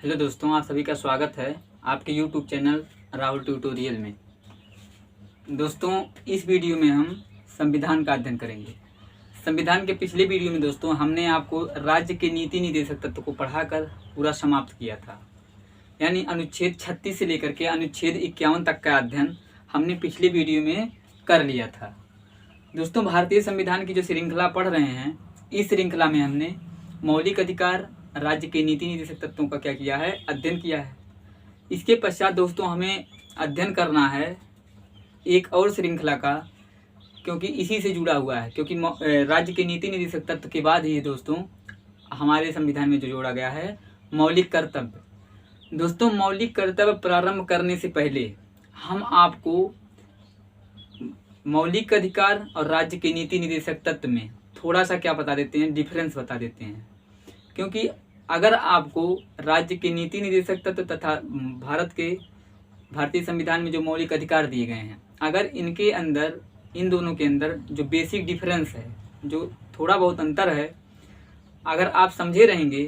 Hello दोस्तों, आप सभी का स्वागत है आपके यूट्यूब चैनल राहुल ट्यूटोरियल में। दोस्तों, इस वीडियो में हम संविधान का अध्ययन करेंगे। संविधान के पिछले वीडियो में दोस्तों हमने आपको राज्य के नीति निर्देशक तत्व को पढ़ाकर पूरा समाप्त किया था, यानी अनुच्छेद 36 से लेकर के अनुच्छेद 51 तक का अध्ययन हमने पिछले वीडियो में कर लिया था। दोस्तों, भारतीय संविधान की जो श्रृंखला पढ़ रहे हैं, इस श्रृंखला में हमने मौलिक अधिकार, राज्य के नीति निर्देशक तत्वों का क्या किया है, अध्ययन किया है। इसके पश्चात दोस्तों हमें अध्ययन करना है एक और श्रृंखला का, क्योंकि इसी से जुड़ा हुआ है, क्योंकि राज्य के नीति निर्देशक तत्व के बाद ही दोस्तों हमारे संविधान में जो जोड़ा गया है मौलिक कर्तव्य। दोस्तों, मौलिक कर्तव्य प्रारंभ करने से पहले हम आपको मौलिक अधिकार और राज्य के नीति निर्देशक तत्व में थोड़ा सा क्या बता देते हैं, डिफरेंस बता देते हैं। क्योंकि अगर आपको राज्य के नीति निर्देशक तत्व तथा भारतीय संविधान में जो मौलिक अधिकार दिए गए हैं, अगर इनके अंदर, इन दोनों के अंदर जो बेसिक डिफरेंस है, जो थोड़ा बहुत अंतर है, अगर आप समझे रहेंगे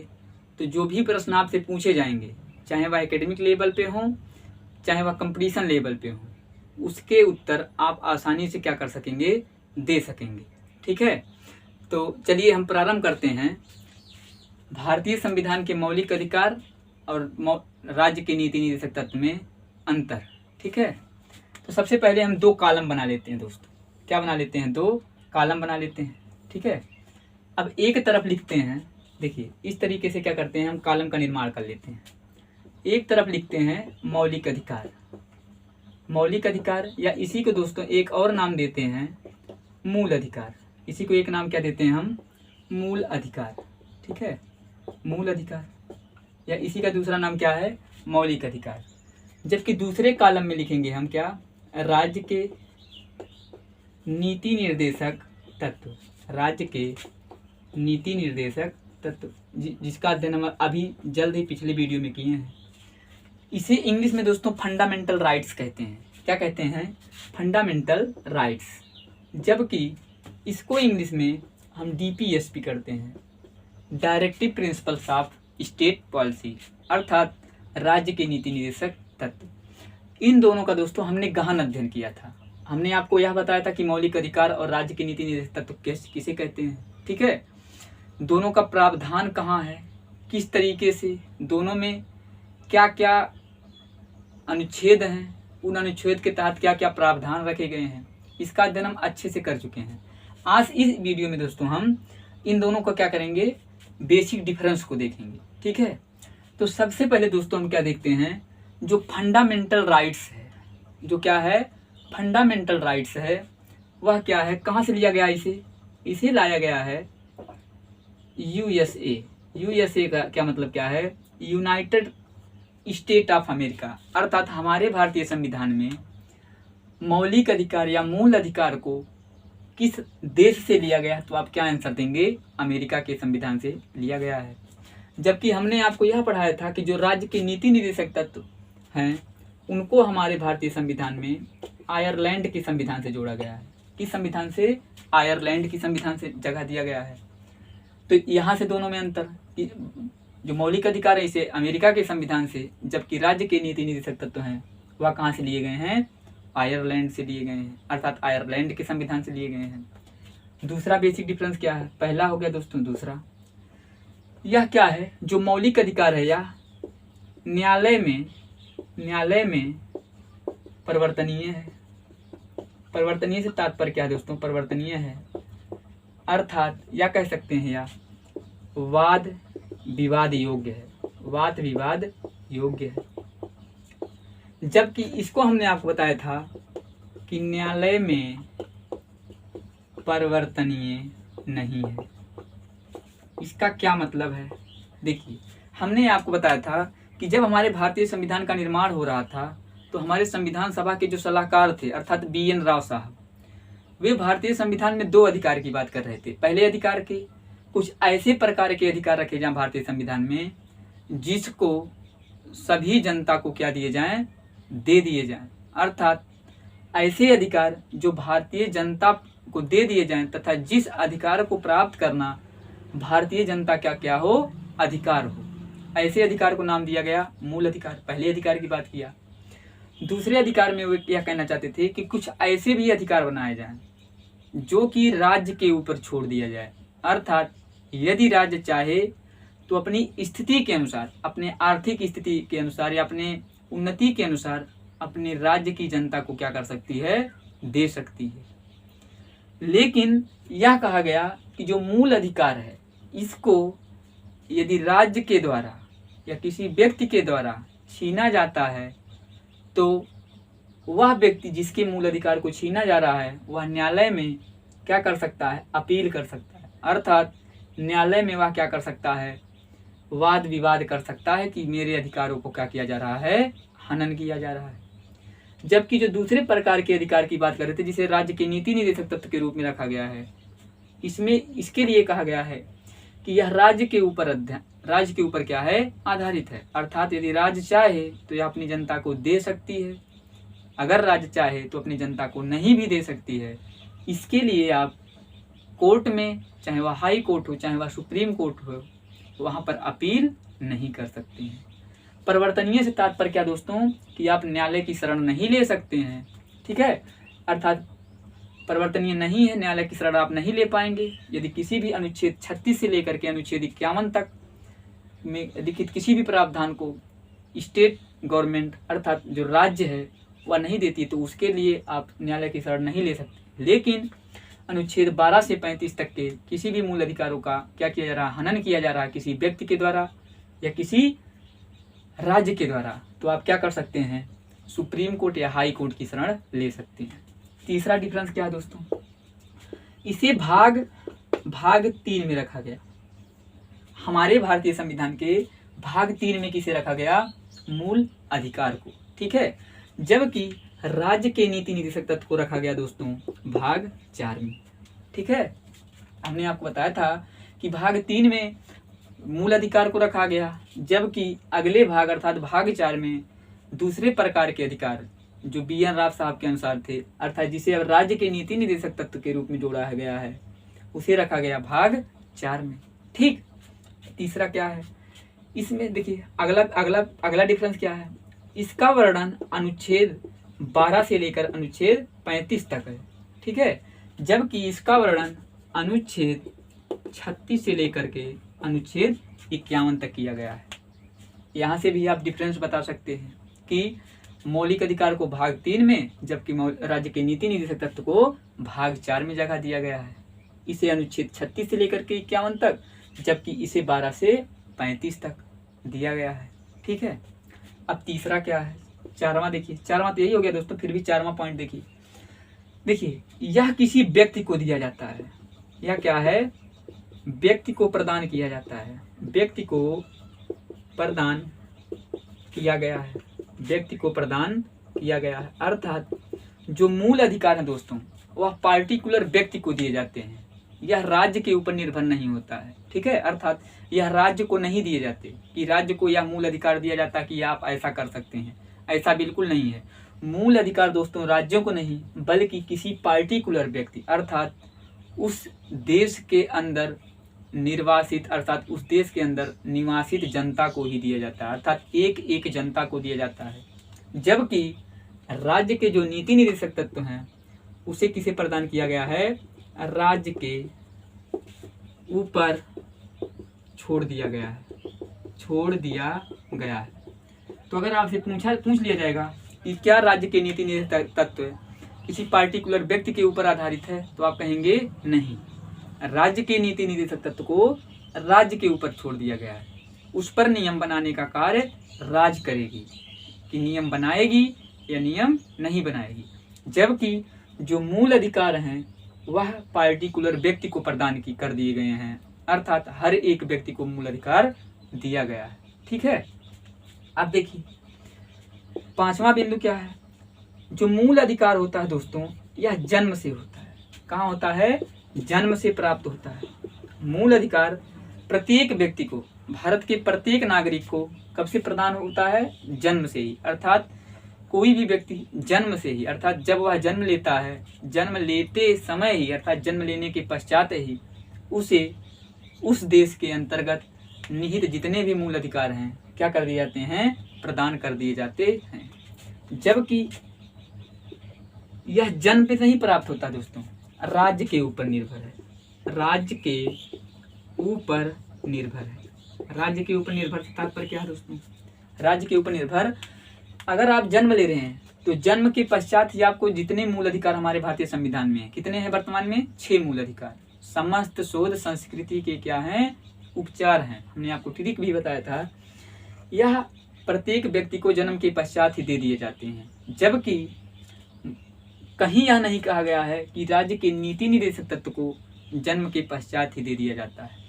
तो जो भी प्रश्न आपसे पूछे जाएंगे, चाहे वह एकेडमिक लेवल पे हों, चाहे वह कंपटीशन लेवल पे हों, उसके उत्तर आप आसानी से क्या कर सकेंगे, दे सकेंगे। ठीक है, तो चलिए हम प्रारंभ करते हैं भारतीय संविधान के मौलिक अधिकार और राज्य के नीति निर्देशक तत्व में अंतर। ठीक है, तो सबसे पहले हम दो कॉलम बना लेते हैं दोस्तों। क्या बना लेते हैं, दो कॉलम बना लेते हैं। ठीक है, अब एक तरफ लिखते हैं, देखिए इस तरीके से क्या करते हैं, हम कॉलम का निर्माण कर लेते हैं। एक तरफ लिखते हैं मौलिक अधिकार, मौलिक अधिकार, या इसी को दोस्तों एक और नाम देते हैं मूल अधिकार। इसी को एक नाम क्या देते हैं हम, मूल अधिकार। ठीक है, मूल अधिकार, या इसी का दूसरा नाम क्या है, मौलिक अधिकार। जबकि दूसरे कॉलम में लिखेंगे हम क्या, राज्य के नीति निर्देशक तत्व, राज्य के नीति निर्देशक तत्व, जिसका अध्ययन हम अभी जल्द ही पिछले वीडियो में किए हैं। इसे इंग्लिश में दोस्तों फंडामेंटल राइट्स कहते हैं। क्या कहते हैं, फंडामेंटल राइट्स। जबकि इसको इंग्लिश में हम DPSP करते हैं, directive principles of state policy, अर्थात राज्य के नीति निर्देशक तत्व। इन दोनों का दोस्तों हमने गहन अध्ययन किया था। हमने आपको यह बताया था कि मौलिक अधिकार और राज्य के नीति निर्देशक तत्व किसे कहते हैं। ठीक है, दोनों का प्रावधान कहाँ है, किस तरीके से, दोनों में क्या क्या अनुच्छेद हैं, उन अनुच्छेद के तहत क्या क्या प्रावधान रखे गए हैं, इसका अध्ययन हम अच्छे से कर चुके हैं। आज इस वीडियो में दोस्तों हम इन दोनों को क्या करेंगे, बेसिक डिफरेंस को देखेंगे। ठीक है, तो सबसे पहले दोस्तों हम क्या देखते हैं, जो फंडामेंटल राइट्स है, जो क्या है, फंडामेंटल राइट्स है, वह क्या है, कहाँ से लिया गया, इसे लाया गया है USA। USA का क्या मतलब क्या है, यूनाइटेड स्टेट ऑफ अमेरिका। अर्थात हमारे भारतीय संविधान में मौलिक अधिकार या मूल अधिकार को किस देश से लिया गया है, तो आप क्या आंसर देंगे, अमेरिका के संविधान से लिया गया है। जबकि हमने आपको यह पढ़ाया था कि जो राज्य के नीति निर्देशक तत्व हैं, उनको हमारे भारतीय संविधान में आयरलैंड के संविधान से जोड़ा गया है। किस संविधान से, आयरलैंड की संविधान से जगह दिया गया है। तो यहाँ से दोनों में अंतर, जो मौलिक अधिकार है इसे अमेरिका के संविधान से, जबकि राज्य के नीति निर्देशक तत्व हैं वह कहाँ से लिए गए हैं, आयरलैंड से लिए गए हैं, अर्थात आयरलैंड के संविधान से लिए गए हैं। दूसरा बेसिक डिफरेंस क्या है, पहला हो गया दोस्तों। दूसरा यह क्या है, जो मौलिक अधिकार है यह न्यायालय में परिवर्तनीय है। परिवर्तनीय से तात्पर्य क्या है दोस्तों, परिवर्तनीय है, अर्थात या कह सकते हैं या वाद विवाद योग्य है, वाद विवाद योग्य है। जबकि इसको हमने आपको बताया था कि न्यायालय में परिवर्तनीय नहीं है। इसका क्या मतलब है, देखिए हमने आपको बताया था कि जब हमारे भारतीय संविधान का निर्माण हो रहा था, तो हमारे संविधान सभा के जो सलाहकार थे, अर्थात BN राव साहब, वे भारतीय संविधान में दो अधिकार की बात कर रहे थे। पहले अधिकार के कुछ ऐसे प्रकार के अधिकार रखे जाएं भारतीय संविधान में, जिसको सभी जनता को क्या दिए जाएं, दे दिए जाएं। अर्थात ऐसे अधिकार जो भारतीय जनता को दे दिए जाएं, तथा जिस अधिकार को प्राप्त करना भारतीय जनता क्या क्या हो, अधिकार हो। ऐसे अधिकार को नाम दिया गया मूल अधिकार। पहले अधिकार की बात किया। दूसरे अधिकार में वो यह कहना चाहते थे कि कुछ ऐसे भी अधिकार बनाए जाएं जो कि राज्य के ऊपर छोड़ दिया जाए। अर्थात यदि राज्य चाहे तो अपनी स्थिति के अनुसार, अपने आर्थिक स्थिति के अनुसार या अपने उन्नति के अनुसार अपने राज्य की जनता को क्या कर सकती है, दे सकती है। लेकिन यह कहा गया कि जो मूल अधिकार है इसको यदि राज्य के द्वारा या किसी व्यक्ति के द्वारा छीना जाता है तो वह व्यक्ति जिसके मूल अधिकार को छीना जा रहा है वह न्यायालय में क्या कर सकता है, अपील कर सकता है। अर्थात न्यायालय में वह क्या कर सकता है, वाद विवाद कर सकता है कि मेरे अधिकारों को क्या किया जा रहा है, हनन किया जा रहा है। जबकि जो दूसरे प्रकार के अधिकार की बात कर रहे थे जिसे राज्य के नीति निर्देशक तत्व के रूप में रखा गया है, इसमें इसके लिए कहा गया है कि यह राज्य के ऊपर क्या है, आधारित है। अर्थात यदि राज्य चाहे तो यह अपनी जनता को दे सकती है, अगर राज्य चाहे तो अपनी जनता को नहीं भी दे सकती है। इसके लिए आप कोर्ट में, चाहे वह हाई कोर्ट हो चाहे वह सुप्रीम कोर्ट हो, वहाँ पर अपील नहीं कर सकते हैं। परिवर्तनीय से तात्पर्य क्या दोस्तों, कि आप न्यायालय की शरण नहीं ले सकते हैं। ठीक है, अर्थात परिवर्तनीय नहीं है, न्यायालय की शरण आप नहीं ले पाएंगे यदि किसी भी अनुच्छेद 36 से लेकर के अनुच्छेद 51 तक में लिखित किसी भी प्रावधान को स्टेट गवर्नमेंट अर्थात जो राज्य है वह नहीं देती, तो उसके लिए आप न्यायालय की शरण नहीं ले सकते। लेकिन अनुच्छेद 12 से 35 तक के किसी भी मूल अधिकारों का क्या किया जा रहा है, हनन किया जा रहा है किसी व्यक्ति के द्वारा या किसी राज्य के द्वारा, तो आप क्या कर सकते हैं, सुप्रीम कोर्ट या हाई कोर्ट की शरण ले सकते हैं। तीसरा डिफरेंस क्या है दोस्तों, इसे भाग 3 में रखा गया। हमारे भारतीय संविधान के भाग 3 में किसे रखा गया, मूल अधिकार को। ठीक है, जबकि राज्य के नीति निर्देशक तत्व को रखा गया दोस्तों भाग 4 में। ठीक है, हमने आपको बताया था कि भाग 3 में मूल अधिकार को रखा गया, जबकि अगले भाग अर्थात भाग 4 में दूसरे प्रकार के अधिकार जो BN राव साहब के अनुसार थे, अर्थात जिसे अब राज्य के नीति निर्देशक तत्व के रूप में जोड़ा गया है, उसे रखा गया भाग 4 में। ठीक, तीसरा क्या है, इसमें देखिए अगला डिफरेंस क्या है, इसका वर्णन अनुच्छेद 12 से लेकर अनुच्छेद 35 तक है। ठीक है, जबकि इसका वर्णन अनुच्छेद 36 से लेकर के अनुच्छेद 51 तक किया गया है। यहाँ से भी आप डिफरेंस बता सकते हैं कि मौलिक अधिकार को भाग 3 में, जबकि राज्य के नीति निर्देशक तत्व को भाग 4 में जगह दिया गया है। इसे अनुच्छेद 36 से लेकर के 51 तक, जबकि इसे 12 से 35 तक दिया गया है। ठीक है, अब तीसरा क्या है, चारवां देखिए, चारवां तो यही हो गया दोस्तों, फिर भी चारवां पॉइंट देखिए, यह किसी व्यक्ति को दिया जाता है। यह क्या है, व्यक्ति को प्रदान किया जाता है, व्यक्ति को प्रदान किया गया है, व्यक्ति को प्रदान किया गया है। अर्थात जो मूल अधिकार है दोस्तों वह पार्टिकुलर व्यक्ति को दिए जाते हैं, यह राज्य के ऊपर निर्भर नहीं होता है। ठीक है, अर्थात यह राज्य को नहीं दिए जाते कि राज्य को यह मूल अधिकार दिया जाता कि आप ऐसा कर सकते हैं, ऐसा बिल्कुल नहीं है। मूल अधिकार दोस्तों राज्यों को नहीं बल्कि किसी पार्टिकुलर व्यक्ति अर्थात उस देश के अंदर निर्वासित अर्थात उस देश के अंदर निवासित जनता को ही दिया जाता है, अर्थात एक जनता को दिया जाता है। जबकि राज्य के जो नीति निर्देशक तत्व हैं उसे किसे प्रदान किया गया है, राज्य के ऊपर छोड़ दिया गया है। तो अगर आपसे पूछ लिया जाएगा कि क्या राज्य के नीति निर्देशक तत्व किसी पार्टिकुलर व्यक्ति के ऊपर आधारित है, तो आप कहेंगे नहीं, राज्य के नीति निर्देशक तत्व को राज्य के ऊपर छोड़ दिया गया है। उस पर नियम बनाने का कार्य राज्य करेगी कि नियम बनाएगी या नियम नहीं बनाएगी। जबकि जो मूल अधिकार हैं वह पार्टिकुलर व्यक्ति को प्रदान कर दिए गए हैं, अर्थात हर एक व्यक्ति को मूल अधिकार दिया गया है। ठीक है, अब देखिए पांचवा बिंदु क्या है, जो मूल अधिकार होता है दोस्तों यह जन्म से होता है। कहाँ होता है, जन्म से प्राप्त होता है। मूल अधिकार प्रत्येक व्यक्ति को, भारत के प्रत्येक नागरिक को कब से प्रदान होता है, जन्म से ही। अर्थात कोई भी व्यक्ति जन्म से ही अर्थात जब वह जन्म लेता है, जन्म लेते समय ही अर्थात जन्म लेने के पश्चात ही उसे उस देश के अंतर्गत निहित जितने भी मूल अधिकार हैं क्या कर दिए जाते हैं, प्रदान कर दिए जाते हैं। जबकि यह जन्म पे नहीं प्राप्त होता दोस्तों, राज्य के ऊपर निर्भर है, राज्य के ऊपर निर्भर है। राज्य के ऊपर निर्भर तात्पर्य क्या है दोस्तों, राज्य के ऊपर निर्भर। अगर आप जन्म ले रहे हैं तो जन्म के पश्चात ही आपको जितने मूल अधिकार हमारे भारतीय संविधान में कितने हैं वर्तमान में, 6 मूल अधिकार। समस्त शोध संस्कृति के क्या हैं, उपचार हैं। हमने आपको ट्रिक भी बताया था, यह प्रत्येक व्यक्ति को जन्म के पश्चात ही दे दिए जाते हैं। जबकि कहीं यह नहीं कहा गया है कि राज्य के नीति निर्देशक तत्व को जन्म के पश्चात ही दे दिया जाता है।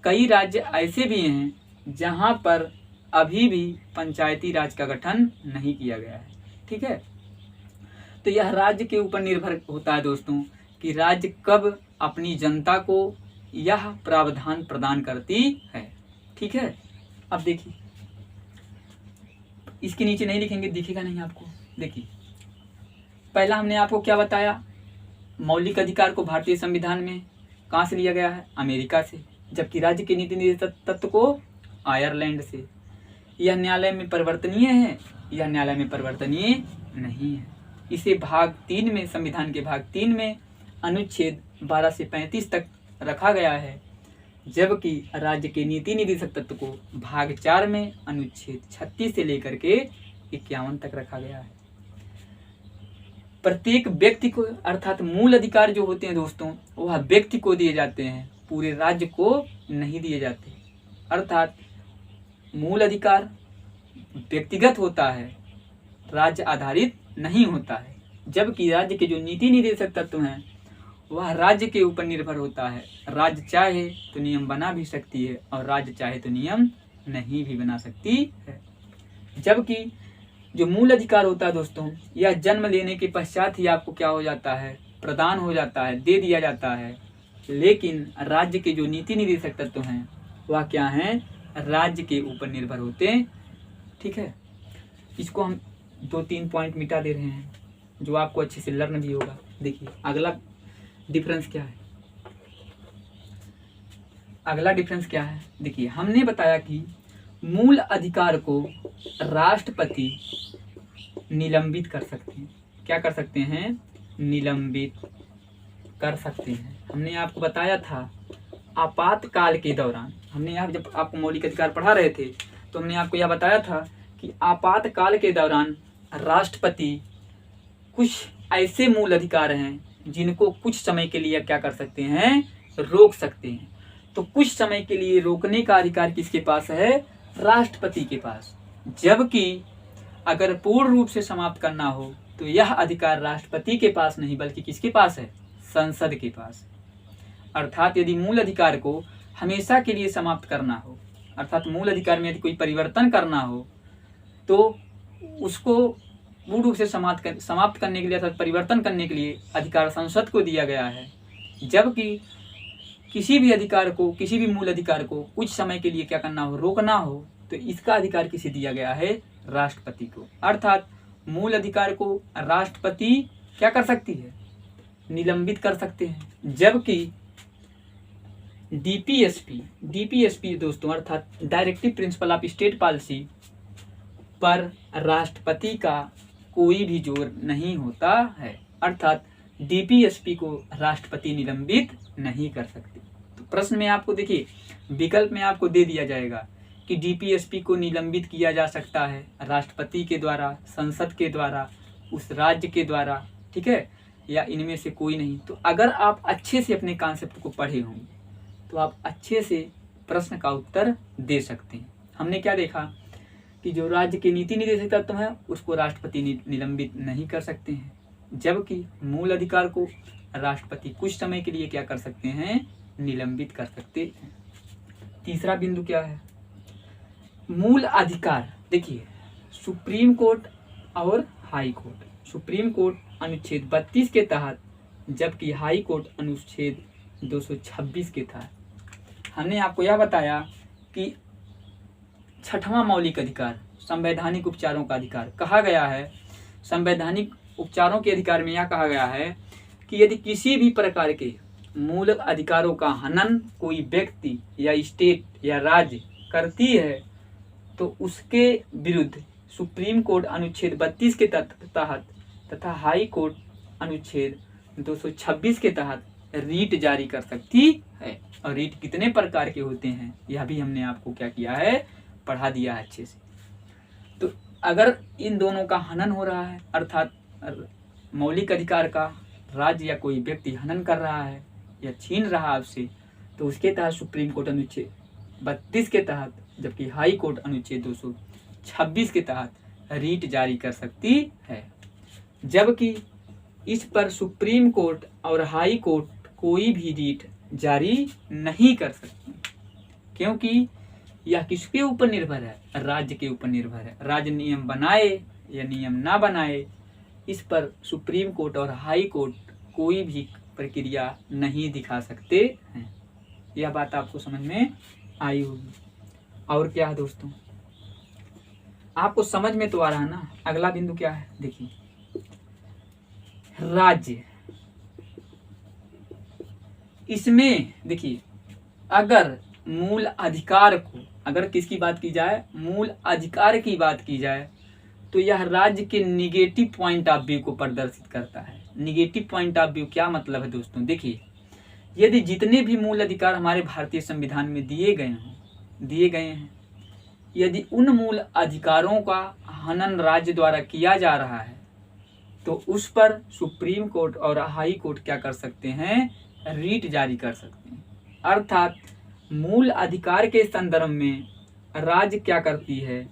कई राज्य ऐसे भी हैं जहां पर अभी भी पंचायती राज का गठन नहीं किया गया है। ठीक है, तो यह राज्य के ऊपर निर्भर होता है दोस्तों कि राज्य कब अपनी जनता को यह प्रावधान प्रदान करती है। ठीक है, अब देखिए इसके नीचे नहीं लिखेंगे, दिखेगा नहीं आपको। देखिए पहला हमने आपको क्या बताया, मौलिक अधिकार को भारतीय संविधान में कहाँ से लिया गया है, अमेरिका से। जबकि राज्य के नीति निर्देशक तत्व को आयरलैंड से। यह न्यायालय में परिवर्तनीय है, यह न्यायालय में परिवर्तनीय नहीं है। इसे भाग 3 में, संविधान के भाग 3 में अनुच्छेद 12 से 35 तक रखा गया है। जबकि राज्य के नीति निर्देशक तत्व को भाग 4 में अनुच्छेद 36 से लेकर के 51 तक रखा गया है। प्रत्येक व्यक्ति को अर्थात मूल अधिकार जो होते हैं दोस्तों वह व्यक्ति को दिए जाते हैं, पूरे राज्य को नहीं दिए जाते। अर्थात मूल अधिकार व्यक्तिगत होता है, राज्य आधारित नहीं होता है। जबकि राज्य के जो नीति निर्देशक तत्व हैं वह राज्य के ऊपर निर्भर होता है। राज्य चाहे तो नियम बना भी सकती है और राज्य चाहे तो नियम नहीं भी बना सकती है। जबकि जो मूल अधिकार होता है दोस्तों यह जन्म लेने के पश्चात ही आपको क्या हो जाता है, प्रदान हो जाता है, दे दिया जाता है। लेकिन राज्य के जो नीति निर्देशक तत्व हैं वह क्या हैं, राज्य के ऊपर निर्भर होते हैं। ठीक है, इसको हम 2-3 पॉइंट मिटा दे रहे हैं जो आपको अच्छे से लर्न भी होगा। देखिए अगला डिफरेंस क्या है, अगला डिफरेंस क्या है। देखिए हमने बताया कि मूल अधिकार को राष्ट्रपति निलंबित कर सकते हैं। क्या कर सकते हैं, निलंबित कर सकते हैं। हमने आपको बताया था आपातकाल के दौरान, हमने यहाँ जब आपको मौलिक अधिकार पढ़ा रहे थे तो हमने आपको यह बताया था कि आपातकाल के दौरान राष्ट्रपति कुछ ऐसे मूल अधिकार हैं जिनको कुछ समय के लिए क्या कर सकते हैं, रोक सकते हैं। तो कुछ समय के लिए रोकने का अधिकार किसके पास है, राष्ट्रपति के पास। जबकि अगर पूर्ण रूप से समाप्त करना हो तो यह अधिकार राष्ट्रपति के पास नहीं बल्कि किसके पास है, संसद के पास। अर्थात यदि मूल अधिकार को हमेशा के लिए समाप्त करना हो, अर्थात मूल अधिकार में यदि कोई परिवर्तन करना हो तो उसको पूर्ण रूप से समाप्त करने के लिए अर्थात परिवर्तन करने के लिए अधिकार संसद को दिया गया है। जबकि किसी भी अधिकार को, किसी भी मूल अधिकार को कुछ समय के लिए क्या करना हो, रोकना हो, तो इसका अधिकार किसे दिया गया है, राष्ट्रपति को। अर्थात मूल अधिकार को राष्ट्रपति क्या कर सकती है, निलंबित कर सकते हैं। जबकि डीपीएसपी दोस्तों अर्थात directive principle of state policy पर राष्ट्रपति का कोई भी जोर नहीं होता है। अर्थात डीपीएसपी को राष्ट्रपति निलंबित नहीं कर सकते। तो प्रश्न में आपको देखिए विकल्प में आपको दे दिया जाएगा कि डीपीएसपी को निलंबित किया जा सकता है राष्ट्रपति के द्वारा, संसद के द्वारा, उस राज्य के द्वारा, ठीक है, या इनमें से कोई नहीं। तो अगर आप अच्छे से अपने कॉन्सेप्ट को पढ़े होंगे तो आप अच्छे से प्रश्न का उत्तर दे सकते हैं। हमने क्या देखा कि जो राज्य के नीति निर्देशक तत्व है उसको राष्ट्रपति निलंबित नहीं कर सकते हैं, जबकि मूल अधिकार को राष्ट्रपति कुछ समय के लिए क्या कर सकते हैं, निलंबित कर सकते हैं। तीसरा बिंदु क्या है, मूल अधिकार। देखिए सुप्रीम कोर्ट और हाई कोर्ट, सुप्रीम कोर्ट अनुच्छेद 32 के तहत जबकि हाई कोर्ट अनुच्छेद 226 के तहत। हमने आपको यह बताया कि 6वां मौलिक अधिकार संवैधानिक उपचारों का अधिकार कहा गया है। संवैधानिक उपचारों के अधिकार में यह कहा गया है कि यदि किसी भी प्रकार के मूल अधिकारों का हनन कोई व्यक्ति या स्टेट या राज्य करती है तो उसके विरुद्ध सुप्रीम कोर्ट अनुच्छेद 32 के तहत तथा हाई कोर्ट अनुच्छेद 226 के तहत रीट जारी कर सकती है। और रीट कितने प्रकार के होते हैं यह भी हमने आपको क्या किया है, पढ़ा दिया है अच्छे से। तो अगर इन दोनों का हनन हो रहा है, अर्थात मौलिक अधिकार का राज्य या कोई व्यक्ति हनन कर रहा है या छीन रहा है आपसे, तो उसके तहत सुप्रीम कोर्ट अनुच्छेद 32 के तहत, जबकि हाई कोर्ट अनुच्छेद 226 के तहत रीट जारी कर सकती है। जबकि इस पर सुप्रीम कोर्ट और हाई कोर्ट कोई भी रीट जारी नहीं कर सकती, क्योंकि यह किसके ऊपर निर्भर है, राज्य के ऊपर निर्भर है। राज्य नियम बनाए या नियम ना बनाए, इस पर सुप्रीम कोर्ट और हाई कोर्ट कोई भी प्रक्रिया नहीं दिखा सकते हैं। यह बात आपको समझ में आई होगी। और क्या है दोस्तों, आपको समझ में तो आ रहा है ना। अगला बिंदु क्या है, देखिए, राज्य। इसमें देखिए, अगर मूल अधिकार को, अगर किसकी बात की जाए, मूल अधिकार की बात की जाए, तो यह राज्य के निगेटिव पॉइंट ऑफ व्यू को प्रदर्शित करता है। निगेटिव पॉइंट ऑफ व्यू क्या मतलब है दोस्तों, देखिए, यदि जितने भी मूल अधिकार हमारे भारतीय संविधान में दिए गए हैं, यदि उन मूल अधिकारों का हनन राज्य द्वारा किया जा रहा है, तो उस पर सुप्रीम कोर्ट और हाई कोर्ट क्या कर सकते हैं, रीट जारी कर सकते हैं। अर्थात मूल अधिकार के संदर्भ में राज्य क्या करती है,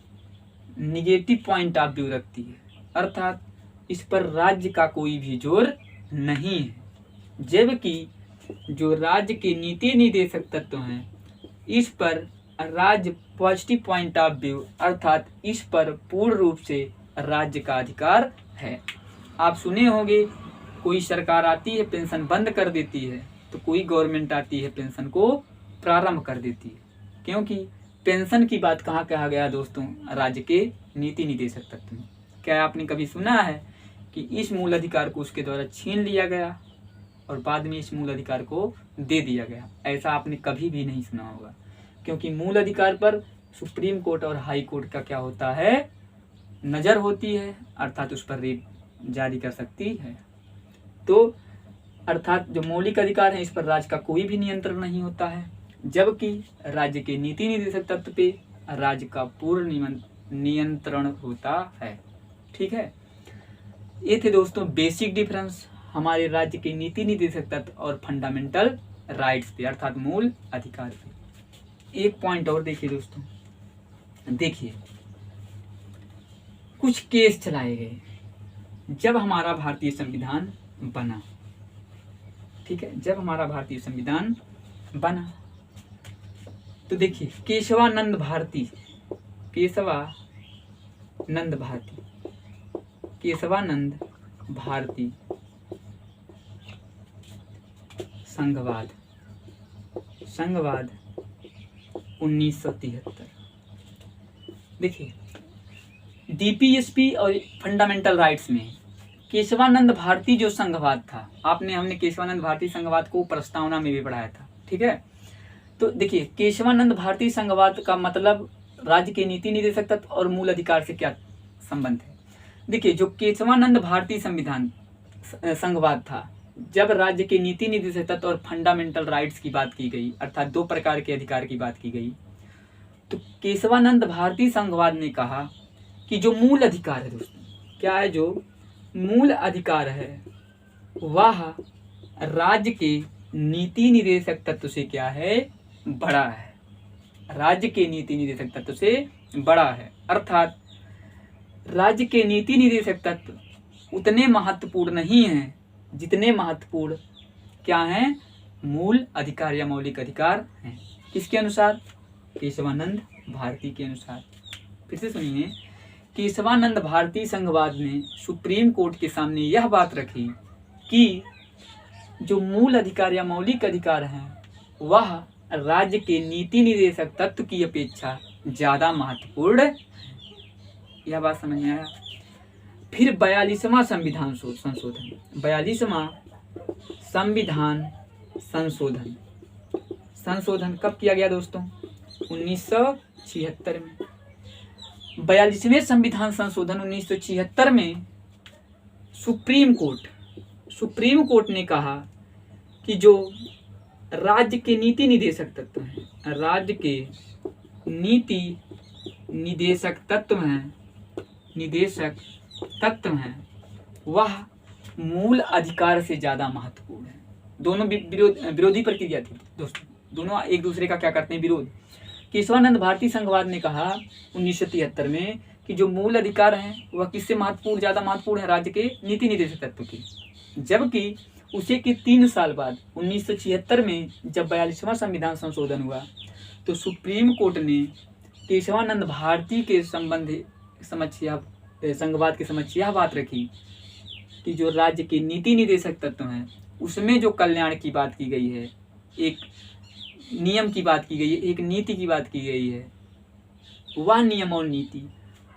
निगेटिव पॉइंट ऑफ व्यू रखती है, अर्थात इस पर राज्य का कोई भी जोर नहीं है। जबकि जो राज्य के नीति निर्देशक तत्व हैं, इस पर राज्य पॉजिटिव पॉइंट ऑफ व्यू, अर्थात इस पर पूर्ण रूप से राज्य का अधिकार है। आप सुने होंगे, कोई सरकार आती है पेंशन बंद कर देती है, तो कोई गवर्नमेंट आती है पेंशन को प्रारंभ कर देती है, क्योंकि पेंशन की बात कहाँ कहा गया दोस्तों, राज्य के नीति निर्देशक तत्व में। क्या आपने कभी सुना है कि इस मूल अधिकार को उसके द्वारा छीन लिया गया और बाद में इस मूल अधिकार को दे दिया गया? ऐसा आपने कभी भी नहीं सुना होगा, क्योंकि मूल अधिकार पर सुप्रीम कोर्ट और हाई कोर्ट का क्या होता है, नज़र होती है, अर्थात उस पर रीट जारी कर सकती है। तो अर्थात जो मौलिक अधिकार है, इस पर राज्य का कोई भी नियंत्रण नहीं होता है, जबकि राज्य के नीति निर्देशक तत्व पे राज्य का पूर्ण नियंत्रण होता है। ठीक है, ये थे दोस्तों बेसिक डिफरेंस हमारे राज्य के नीति निर्देशक तत्व और फंडामेंटल राइट्स पे, अर्थात मूल अधिकार पे। एक पॉइंट और देखिए दोस्तों, देखिए, कुछ केस चलाए गए जब हमारा भारतीय संविधान बना। ठीक है, जब हमारा भारतीय संविधान बना, तो देखिए, केशवानंद भारती संघवाद 1973। देखिए, डीपीएसपी और फंडामेंटल राइट्स में केशवानंद भारती जो संघवाद था, हमने केशवानंद भारती संघवाद को प्रस्तावना में भी पढ़ाया था। ठीक है, तो देखिए, केशवानंद भारती संघवाद का मतलब राज्य के नीति निर्देशक तत्व और मूल अधिकार से क्या संबंध है। देखिए, जो केशवानंद भारती संघवाद था, जब राज्य के नीति निर्देशक तत्व और फंडामेंटल राइट्स की बात की गई, अर्थात दो प्रकार के अधिकार की बात की गई, तो केशवानंद भारती संघवाद ने कहा कि जो मूल अधिकार है दोस्तों, क्या है, जो मूल अधिकार है वह राज्य के नीति निर्देशक तत्व से क्या है, बड़ा है। राज्य के नीति निर्देशक तत्व से बड़ा है, अर्थात राज्य के नीति निर्देशक तत्व उतने महत्वपूर्ण नहीं हैं जितने महत्वपूर्ण क्या हैं, मूल अधिकार या मौलिक अधिकार हैं। किसके अनुसार, केशवानंद भारती के अनुसार। फिर से सुनिए, केशवानंद भारती संघवाद ने सुप्रीम कोर्ट के सामने यह बात रखी कि जो मूल अधिकार या मौलिक अधिकार हैं वह राज्य के नीति निर्देशक तत्व की अपेक्षा ज़्यादा महत्वपूर्ण है। यह बात समझ में आया। फिर 42वां संविधान संशोधन कब किया गया दोस्तों, 1976 में। 42वें संविधान संशोधन 1976 में सुप्रीम कोर्ट ने कहा कि जो राज्य के नीति निदेशक तत्व हैं, राज्य के नीति निदेशक तत्व हैं वह मूल अधिकार से ज्यादा महत्वपूर्ण है। दोनों विरोधी प्रक्रिया थी दोस्तों, दोनों एक दूसरे का क्या करते हैं, विरोध। केशवानंद भारती संघवाद ने कहा 1973 में कि जो मूल अधिकार हैं वह किससे ज्यादा महत्वपूर्ण है, राज्य के नीति निदेशक तत्व की। जबकि उसे के 3 साल बाद 1976 में जब 42वां संविधान संशोधन हुआ तो सुप्रीम कोर्ट ने केशवानंद भारती के संघवाद के समक्ष यह बात रखी कि जो राज्य के नीति निदेशक तत्व हैं उसमें जो कल्याण की बात की गई है, एक नियम की बात की गई है, एक नीति की बात की गई है, वह नियम और नीति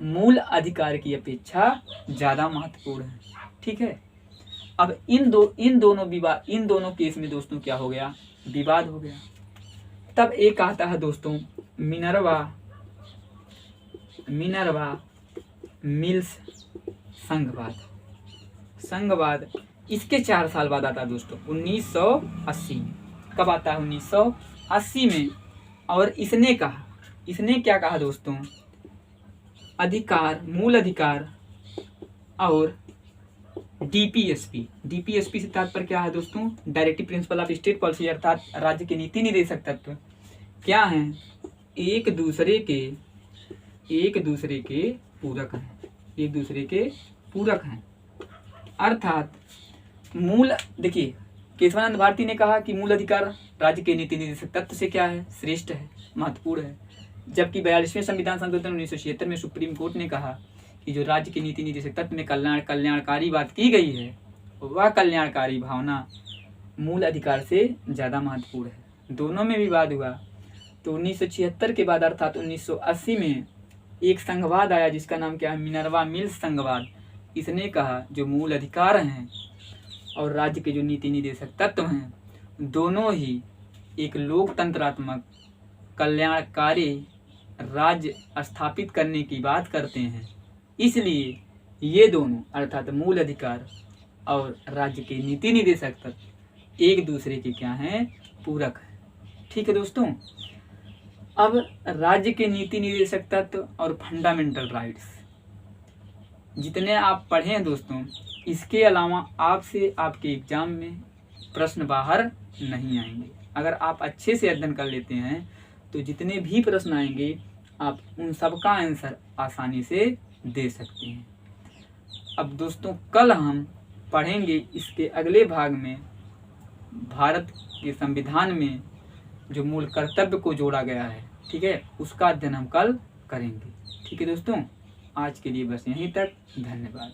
मूल अधिकार की अपेक्षा ज़्यादा महत्वपूर्ण है। ठीक है, अब इन दोनों केस में दोस्तों क्या हो गया, विवाद हो गया। तब एक आता है दोस्तों मिनर्वा मिल्स संघवाद। इसके 4 साल बाद आता है दोस्तों 1980 में। कब आता है, 1980 में। और इसने क्या कहा दोस्तों, मूल अधिकार और डीपीएसपी से तात्पर्य क्या है दोस्तों, directive principle of state policy, अर्थात राज्य के नीति निदेशक तत्व क्या हैं, एक दूसरे के पूरक हैं। अर्थात देखिए केशवानंद भारती ने कहा कि मूल अधिकार राज्य के नीति निदेशक तत्व से क्या है, श्रेष्ठ है, महत्वपूर्ण है। जबकि 42वें संविधान संशोधन 1976 में सुप्रीम कोर्ट ने कहा कि जो राज्य की नीति निदेशक तत्व में कल्याणकारी बात की गई है वह कल्याणकारी भावना मूल अधिकार से ज़्यादा महत्वपूर्ण है। दोनों में विवाद हुआ तो 1976 के बाद अर्थात 1980 में एक संघवाद आया जिसका नाम क्या है, मिनर्वा मिल्स संघवाद। इसने कहा जो मूल अधिकार हैं और राज्य के जो नीति निदेशक तत्व हैं दोनों ही एक लोकतंत्रात्मक कल्याणकारी राज्य स्थापित करने की बात करते हैं। इसलिए ये दोनों अर्थात मूल अधिकार और राज्य के नीति निदेशक तत्व एक दूसरे के क्या हैं, पूरक हैं। ठीक है दोस्तों, अब राज्य के नीति निदेशक तत्व और फंडामेंटल राइट्स जितने आप पढ़े हैं दोस्तों, इसके अलावा आपसे आपके एग्जाम में प्रश्न बाहर नहीं आएंगे। अगर आप अच्छे से अध्ययन कर लेते हैं तो जितने भी प्रश्न आएंगे आप उन सब का आंसर आसानी से दे सकते हैं। अब दोस्तों कल हम पढ़ेंगे इसके अगले भाग में भारत के संविधान में जो मूल कर्तव्य को जोड़ा गया है, ठीक है, उसका अध्ययन हम कल करेंगे। ठीक है दोस्तों, आज के लिए बस यहीं तक। धन्यवाद।